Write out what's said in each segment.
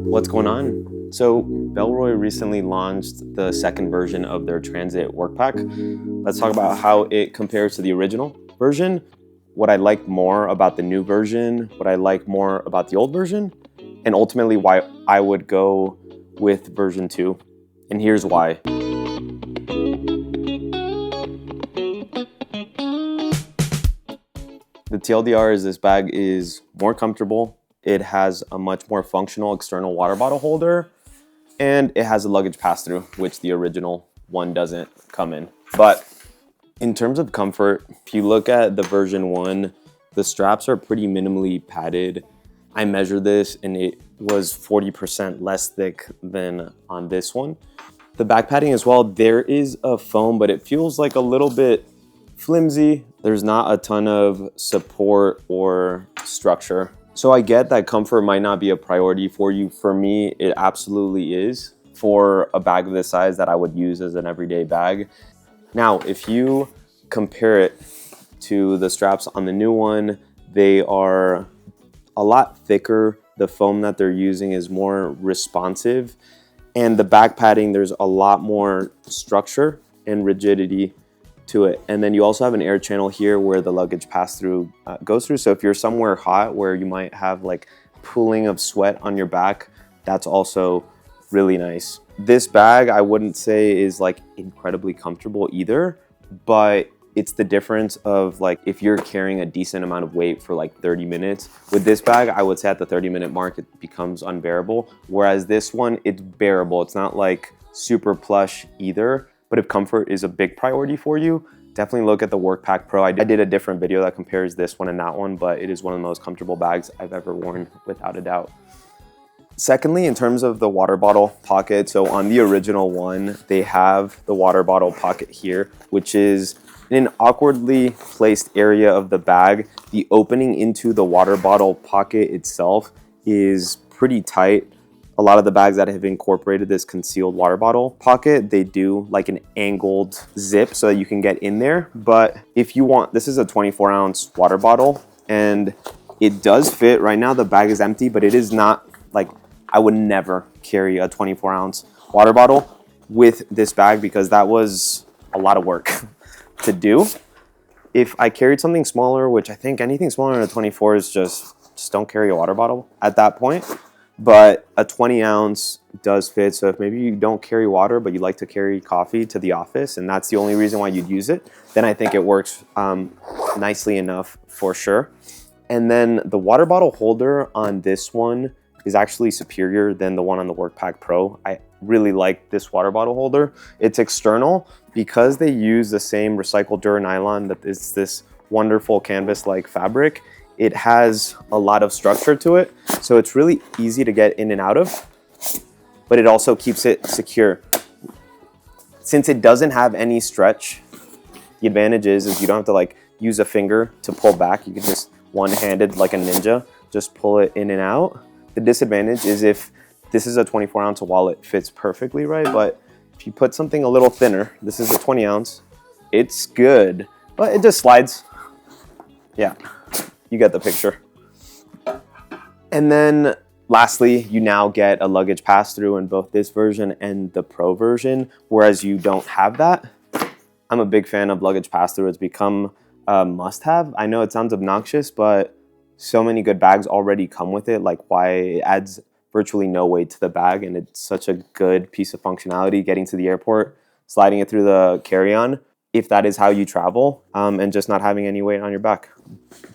What's going on? So Bellroy recently launched the second version of their Transit Workpack. Let's talk about how it compares to the original version, what I like more about the new version, what I like more about the old version, and ultimately why I would go with version 2. And here's why. The TLDR is this bag is more comfortable. It has a much more functional external water bottle holder, and it has a luggage pass-through, which the original one doesn't come in. But in terms of comfort, if you look at the version 1, the straps are pretty minimally padded. I measured this and it was 40% less thick than on this one. The back padding as well, there is a foam, but it feels like a little bit flimsy. There's not a ton of support or structure. So I get that comfort might not be a priority for you. For me, it absolutely is for a bag of this size that I would use as an everyday bag. Now, if you compare it to the straps on the new one, they are a lot thicker. The foam that they're using is more responsive. And the back padding, there's a lot more structure and rigidity to it. And then you also have an air channel here where the luggage pass-through goes through. So if you're somewhere hot where you might have like pooling of sweat on your back, that's also really nice. This bag, I wouldn't say is like incredibly comfortable either, but it's the difference of like if you're carrying a decent amount of weight for like 30 minutes. With this bag, I would say at the 30-minute mark, it becomes unbearable. Whereas this one, it's bearable. It's not like super plush either. But if comfort is a big priority for you, definitely look at the Workpack Pro. I did a different video that compares this one and that one, but it is one of the most comfortable bags I've ever worn, without a doubt. Secondly, in terms of the water bottle pocket, so on the original one, they have the water bottle pocket here, which is in an awkwardly placed area of the bag. The opening into the water bottle pocket itself is pretty tight. A lot of the bags that have incorporated this concealed water bottle pocket, they do like an angled zip so that you can get in there. But if you want, this is a 24-ounce water bottle and it does fit. Right now the bag is empty, but it is not like, I would never carry a 24-ounce water bottle with this bag because that was a lot of work to do. If I carried something smaller, which I think anything smaller than a 24 is just don't carry a water bottle at that point. But a 20-ounce does fit. So if maybe you don't carry water, but you like to carry coffee to the office, and that's the only reason why you'd use it, then I think it works nicely enough for sure. And then the water bottle holder on this one is actually superior than the one on the Workpack Pro. I really like this water bottle holder. It's external because they use the same recycled Duranylon that is this wonderful canvas-like fabric. It has a lot of structure to it, so it's really easy to get in and out of, but it also keeps it secure. Since it doesn't have any stretch, the advantage is you don't have to like use a finger to pull back. You can just one-handed like a ninja, just pull it in and out. The disadvantage is if this is a 24-ounce wallet, fits perfectly right, but if you put something a little thinner, this is a 20-ounce, it's good, but it just slides. Yeah. You get the picture. And then lastly, you now get a luggage pass-through in both this version and the Pro version, whereas you don't have that. I'm a big fan of luggage pass-through. It's become a must-have. I know it sounds obnoxious, but so many good bags already come with it, like why it adds virtually no weight to the bag, and it's such a good piece of functionality getting to the airport, sliding it through the carry-on, if that is how you travel, and just not having any weight on your back.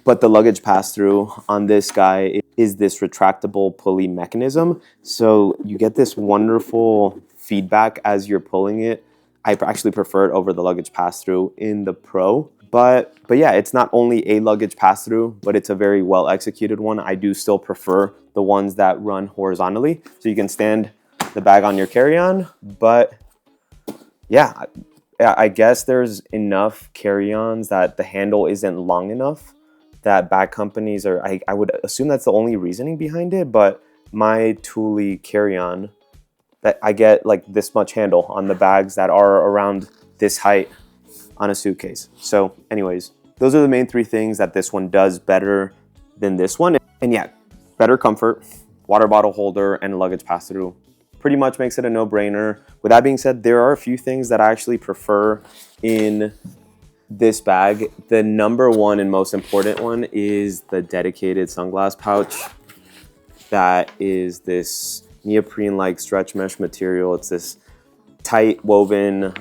But the luggage pass-through on this guy is this retractable pulley mechanism. So you get this wonderful feedback as you're pulling it. I actually prefer it over the luggage pass-through in the Pro. But yeah, it's not only a luggage pass-through, but it's a very well executed one. I do still prefer the ones that run horizontally. So you can stand the bag on your carry-on, but yeah, I guess there's enough carry-ons that the handle isn't long enough that bag companies are, I would assume that's the only reasoning behind it, but my Thule carry-on, that I get like this much handle on the bags that are around this height on a suitcase. So anyways, those are the main three things that this one does better than this one. And yeah, better comfort, water bottle holder, and luggage pass-through. Pretty much makes it a no-brainer. With that being said, there are a few things that I actually prefer in this bag. The number one and most important one is the dedicated sunglass pouch. That is this neoprene-like stretch mesh material. It's this tight woven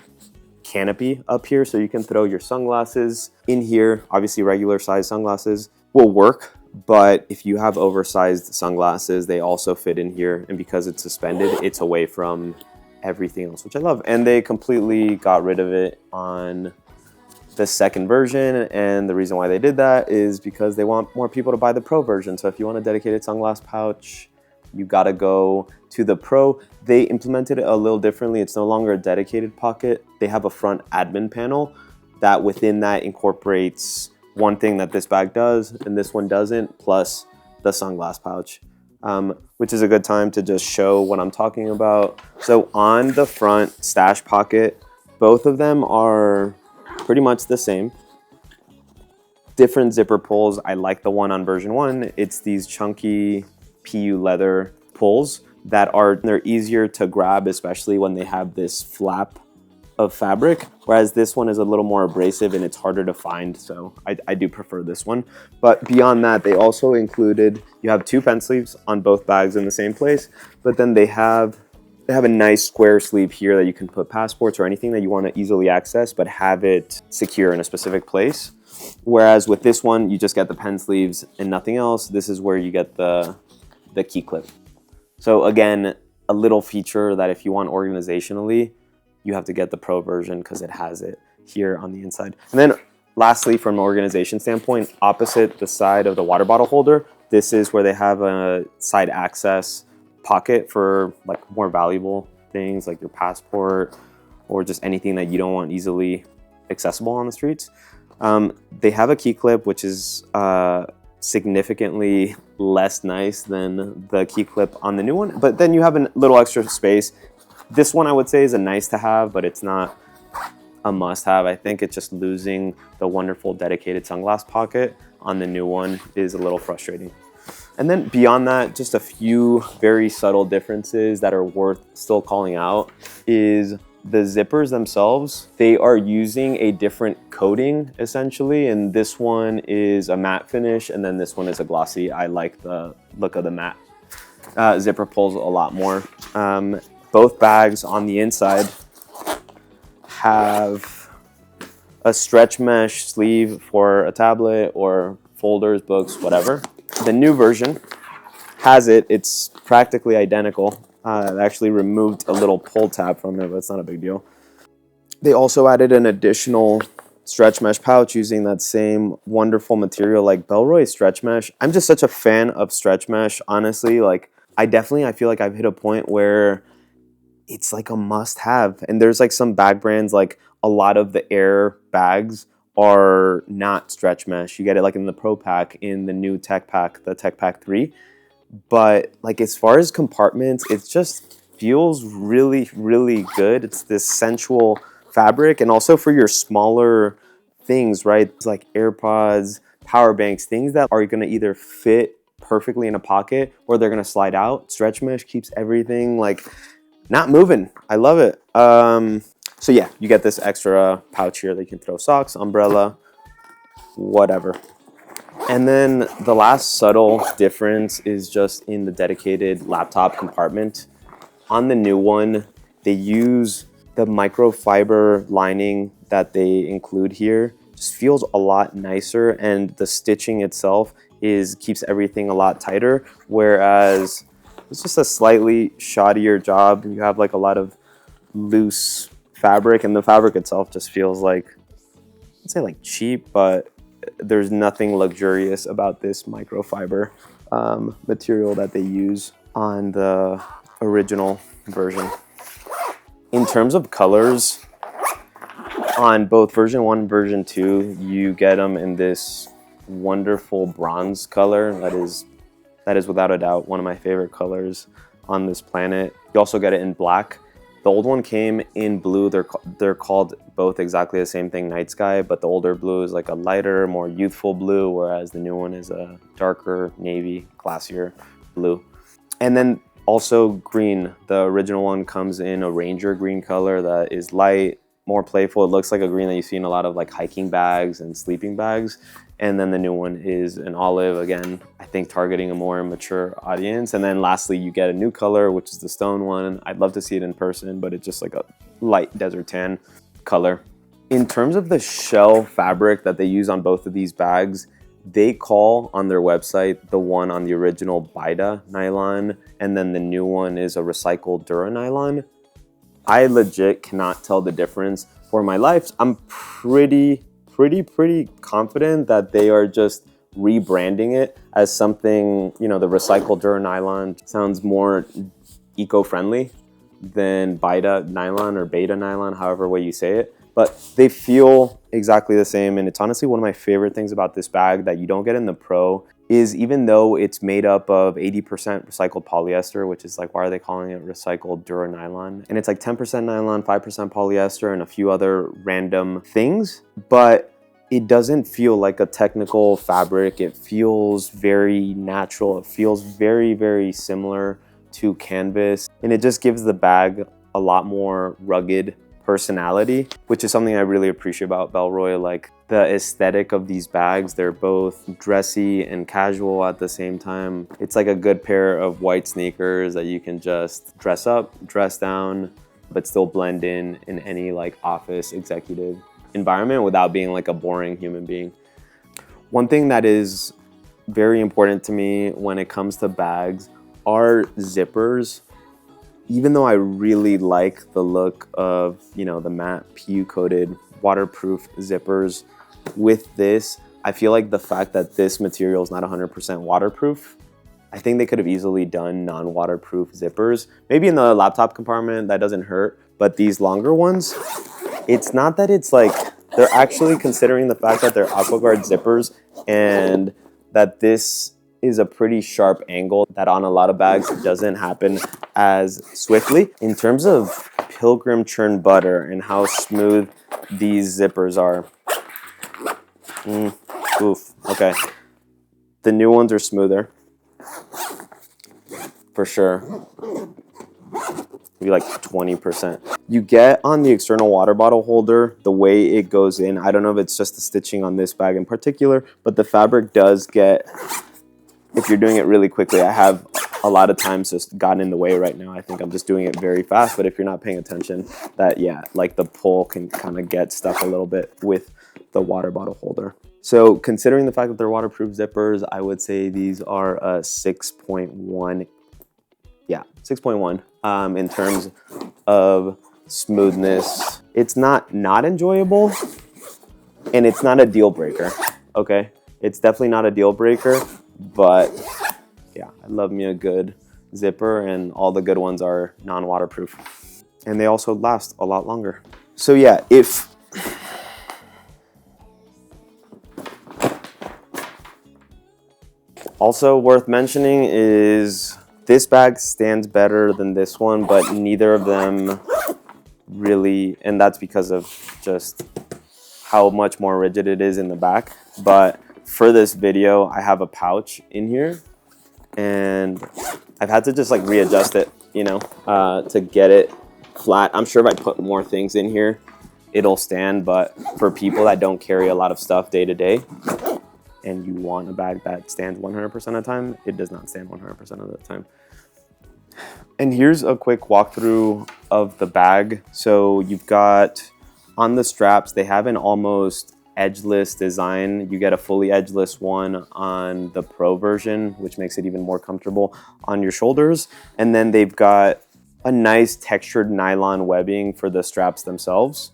canopy up here, so you can throw your sunglasses in here. Obviously regular size sunglasses will work, but if you have oversized sunglasses, they also fit in here, and because it's suspended, it's away from everything else, which I love. And they completely got rid of it on the second version, and the reason why they did that is because they want more people to buy the Pro version. So if you want a dedicated sunglass pouch, you gotta go to the Pro. They implemented it a little differently. It's no longer a dedicated pocket. They have a front admin panel that within that incorporates one thing that this bag does and this one doesn't, plus the sunglass pouch, which is a good time to just show what I'm talking about. So on the front stash pocket, both of them are pretty much the same. Different zipper pulls. I like the one on version 1. It's these chunky PU leather pulls that they're easier to grab, especially when they have this flap of fabric, whereas this one is a little more abrasive and it's harder to find, so I do prefer this one. But beyond that, they also included, you have 2 pen sleeves on both bags in the same place, but then they have a nice square sleeve here that you can put passports or anything that you want to easily access, but have it secure in a specific place. Whereas with this one, you just get the pen sleeves and nothing else. This is where you get the key clip. So again, a little feature that if you want organizationally, you have to get the Pro version because it has it here on the inside. And then lastly, from an organization standpoint, opposite the side of the water bottle holder, this is where they have a side access pocket for like more valuable things like your passport or just anything that you don't want easily accessible on the streets. They have a key clip, which is significantly less nice than the key clip on the new one, but then you have a little extra space. This one I would say is a nice to have, but it's not a must have. I think it's just losing the wonderful dedicated sunglass pocket on the new one is a little frustrating. And then beyond that, just a few very subtle differences that are worth still calling out is the zippers themselves. They are using a different coating essentially, and this one is a matte finish and then this one is a glossy. I like the look of the matte zipper pulls a lot more. Both bags on the inside have a stretch mesh sleeve for a tablet or folders, books, whatever. The new version has it. It's practically identical. I actually removed a little pull tab from it, but it's not a big deal. They also added an additional stretch mesh pouch using that same wonderful material like Bellroy stretch mesh. I'm just such a fan of stretch mesh, honestly. Like I feel like I've hit a point where it's like a must have. And there's like some bag brands, like a lot of the Air bags are not stretch mesh. You get it like in the Pro Pack, in the new Tech Pack, the Tech Pack 3. But like as far as compartments, it just feels really, really good. It's this sensual fabric, and also for your smaller things, right? It's like AirPods, power banks, things that are gonna either fit perfectly in a pocket or they're gonna slide out. Stretch mesh keeps everything like not moving. I love it. So yeah, you get this extra pouch here that you can throw socks, umbrella, whatever. And then the last subtle difference is just in the dedicated laptop compartment. On the new one, they use the microfiber lining that they include here. Just feels a lot nicer, and the stitching itself keeps everything a lot tighter, whereas it's just a slightly shoddier job. You have like a lot of loose fabric, and the fabric itself just feels like, I'd say like cheap, but there's nothing luxurious about this microfiber material that they use on the original version. In terms of colors, on both version 1 and version 2, you get them in this wonderful bronze color that is without a doubt one of my favorite colors on this planet. You also get it in black. The old one came in blue. They're called both exactly the same thing, night sky, but the older blue is like a lighter, more youthful blue, whereas the new one is a darker navy, classier blue. And then also green. The original one comes in a ranger green color that is light, more playful. It looks like a green that you see in a lot of like hiking bags and sleeping bags. And then the new one is an olive, again, I think targeting a more mature audience. And then lastly, you get a new color, which is the stone one. I'd love to see it in person, but it's just like a light desert tan color. In terms of the shell fabric that they use on both of these bags, they call on their website the one on the original Bida nylon, and then the new one is a recycled Dura nylon. I legit cannot tell the difference. For my life, I'm pretty confident that they are just rebranding it as something, you know, the recycled Dura nylon sounds more eco-friendly than Bida nylon or beta nylon, however way you say it. But they feel exactly the same, and it's honestly one of my favorite things about this bag that you don't get in the Pro is even though it's made up of 80% recycled polyester, which is like, why are they calling it recycled Dura nylon? And it's like 10% nylon, 5% polyester, and a few other random things, but it doesn't feel like a technical fabric. It feels very natural. It feels very similar to canvas, and it just gives the bag a lot more rugged personality, which is something I really appreciate about Bellroy. Like the aesthetic of these bags, they're both dressy and casual at the same time. It's like a good pair of white sneakers that you can just dress up, dress down, but still blend in any like office executive environment without being like a boring human being. One thing that is very important to me when it comes to bags are zippers. Even though I really like the look of, you know, the matte PU coated waterproof zippers, with this, I feel like the fact that this material is not 100% waterproof, I think they could have easily done non-waterproof zippers. Maybe in the laptop compartment, that doesn't hurt, but these longer ones, it's not that it's like, they're actually considering the fact that they're AquaGuard zippers and that this is a pretty sharp angle that on a lot of bags doesn't happen as swiftly. In terms of Pilgrim churn butter and how smooth these zippers are, oof, okay. The new ones are smoother, for sure. Maybe like 20%. You get on the external water bottle holder, the way it goes in, I don't know if it's just the stitching on this bag in particular, but the fabric does get, if you're doing it really quickly, I have a lot of times just gotten in the way right now. I think I'm just doing it very fast, but if you're not paying attention, that, yeah, like the pull can kind of get stuck a little bit with the water bottle holder. So considering the fact that they're waterproof zippers, I would say these are a 6.1. Yeah, 6.1 in terms of smoothness. It's not enjoyable, and it's not a deal breaker, okay? It's definitely not a deal breaker, but yeah, I love me a good zipper, and all the good ones are non-waterproof. And they also last a lot longer. So yeah, also worth mentioning is this bag stands better than this one, but neither of them really, and that's because of just how much more rigid it is in the back. But for this video, I have a pouch in here, and I've had to just like readjust it, you know, to get it flat. I'm sure if I put more things in here, it'll stand, but for people that don't carry a lot of stuff day to day, and you want a bag that stands 100% of the time, it does not stand 100% of the time. And here's a quick walkthrough of the bag. So you've got on the straps, they have an almost edgeless design. You get a fully edgeless one on the Pro version, which makes it even more comfortable on your shoulders. And then they've got a nice textured nylon webbing for the straps themselves.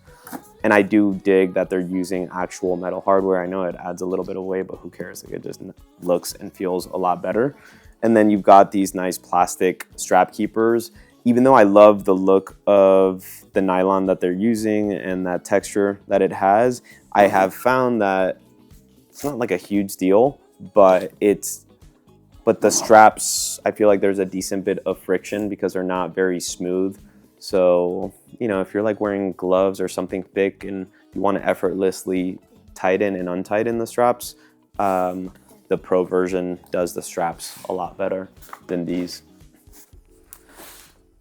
And I do dig that they're using actual metal hardware. I know it adds a little bit of weight, but who cares? Like, it just looks and feels a lot better. And then you've got these nice plastic strap keepers. Even though I love the look of the nylon that they're using and that texture that it has, I have found that it's not like a huge deal, but the straps, I feel like there's a decent bit of friction because they're not very smooth. So, you know, if you're like wearing gloves or something thick and you want to effortlessly tighten and untighten the straps, the Pro version does the straps a lot better than these.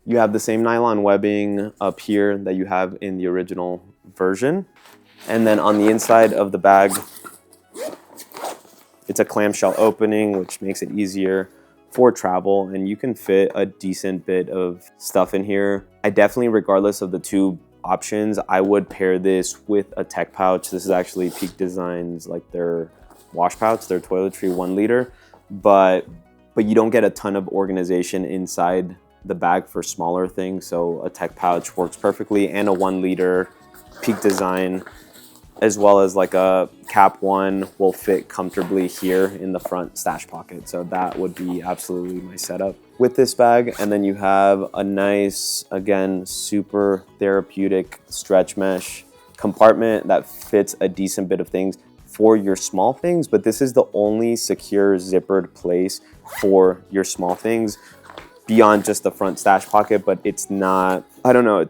You have the same nylon webbing up here that you have in the original version. And then on the inside of the bag, it's a clamshell opening, which makes it easier for travel, and you can fit a decent bit of stuff in here. I definitely, regardless of the two options, I would pair this with a tech pouch. This is actually Peak Design's, like, their wash pouch, their toiletry 1 liter, but you don't get a ton of organization inside the bag for smaller things. So a tech pouch works perfectly, and a 1 liter Peak Design, as well as like a cap 1, will fit comfortably here in the front stash pocket. So that would be absolutely my setup with this bag. And then you have a nice, again, super therapeutic stretch mesh compartment that fits a decent bit of things for your small things, but this is the only secure zippered place for your small things beyond just the front stash pocket. But it's not, I don't know,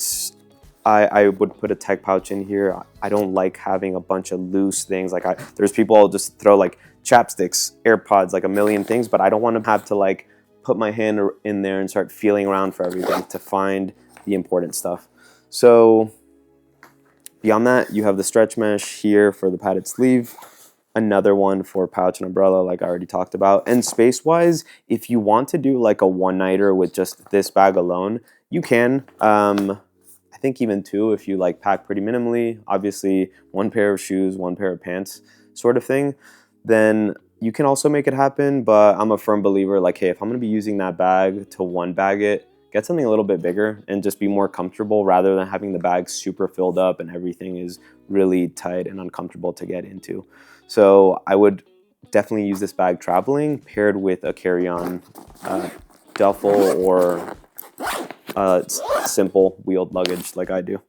I would put a tech pouch in here. I don't like having a bunch of loose things. Like, there's people who'll just throw like chapsticks, AirPods, like a million things, but I don't want to have to like put my hand in there and start feeling around for everything to find the important stuff. So beyond that, you have the stretch mesh here for the padded sleeve, another one for pouch and umbrella, like I already talked about. And space-wise, if you want to do like a one-nighter with just this bag alone, you can. I think even 2 if you like pack pretty minimally, obviously 1 pair of shoes, 1 pair of pants sort of thing, then you can also make it happen. But I'm a firm believer, like, hey, if I'm gonna be using that bag to one bag it, get something a little bit bigger and just be more comfortable rather than having the bag super filled up and everything is really tight and uncomfortable to get into. So I would definitely use this bag traveling paired with a carry-on duffel or simple wheeled luggage like I do.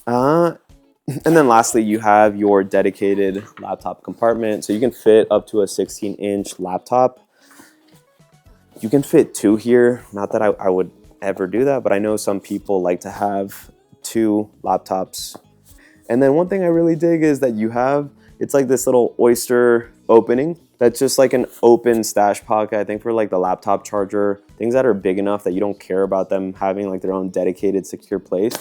And then lastly, you have your dedicated laptop compartment. So you can fit up to a 16-inch laptop. You can fit 2 here. Not that I would ever do that, but I know some people like to have 2 laptops. And then one thing I really dig is that you have, it's like this little oyster opening that's just like an open stash pocket. I think for like the laptop charger, things that are big enough that you don't care about them having like their own dedicated secure place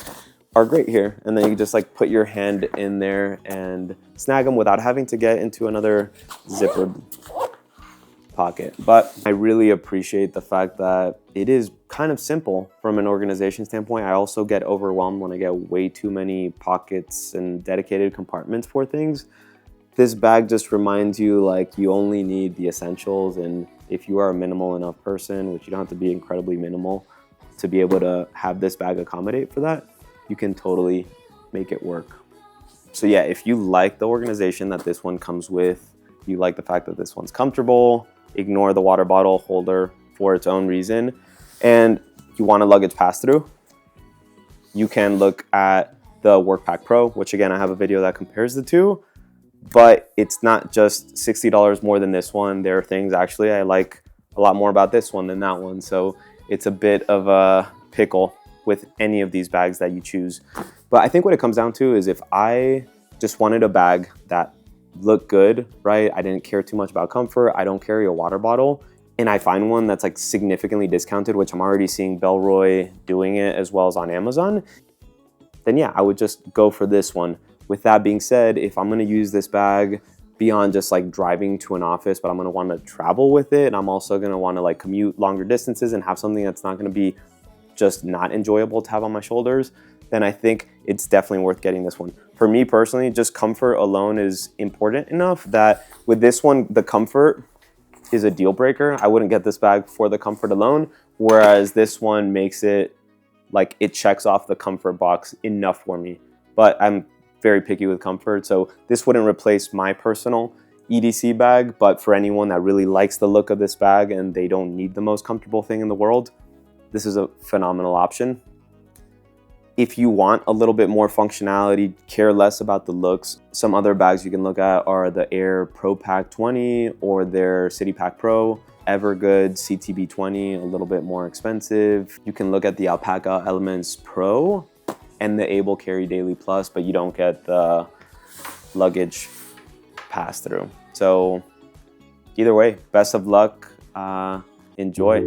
are great here. And then you just like put your hand in there and snag them without having to get into another zippered pocket. But I really appreciate the fact that it is kind of simple from an organization standpoint. I also get overwhelmed when I get way too many pockets and dedicated compartments for things. This bag just reminds you like you only need the essentials, and if you are a minimal enough person, which you don't have to be incredibly minimal to be able to have this bag accommodate for that, you can totally make it work. So yeah, if you like the organization that this one comes with, you like the fact that this one's comfortable, ignore the water bottle holder for its own reason, and you want a luggage pass-through, you can look at the Workpack Pro, which again, I have a video that compares the two. But it's not just $60 more than this one. There are things actually I like a lot more about this one than that one. So it's a bit of a pickle with any of these bags that you choose. But I think what it comes down to is if I just wanted a bag that looked good, right? I didn't care too much about comfort. I don't carry a water bottle. And I find one that's like significantly discounted, which I'm already seeing Bellroy doing it as well as on Amazon, then yeah, I would just go for this one. With that being said, if I'm gonna use this bag beyond just like driving to an office, but I'm gonna wanna travel with it, and I'm also gonna wanna like commute longer distances and have something that's not gonna be just not enjoyable to have on my shoulders, then I think it's definitely worth getting this one. For me personally, just comfort alone is important enough that with this one, the comfort is a deal breaker. I wouldn't get this bag for the comfort alone, whereas this one makes it like it checks off the comfort box enough for me. But I'm very picky with comfort, so this wouldn't replace my personal EDC bag, but for anyone that really likes the look of this bag and they don't need the most comfortable thing in the world, this is a phenomenal option. If you want a little bit more functionality, care less about the looks, some other bags you can look at are the Air Pro Pack 20 or their City Pack Pro, Evergood CTB 20, a little bit more expensive. You can look at the Alpaca Elements Pro and the Able Carry Daily Plus, but you don't get the luggage pass-through. So either way, best of luck, enjoy.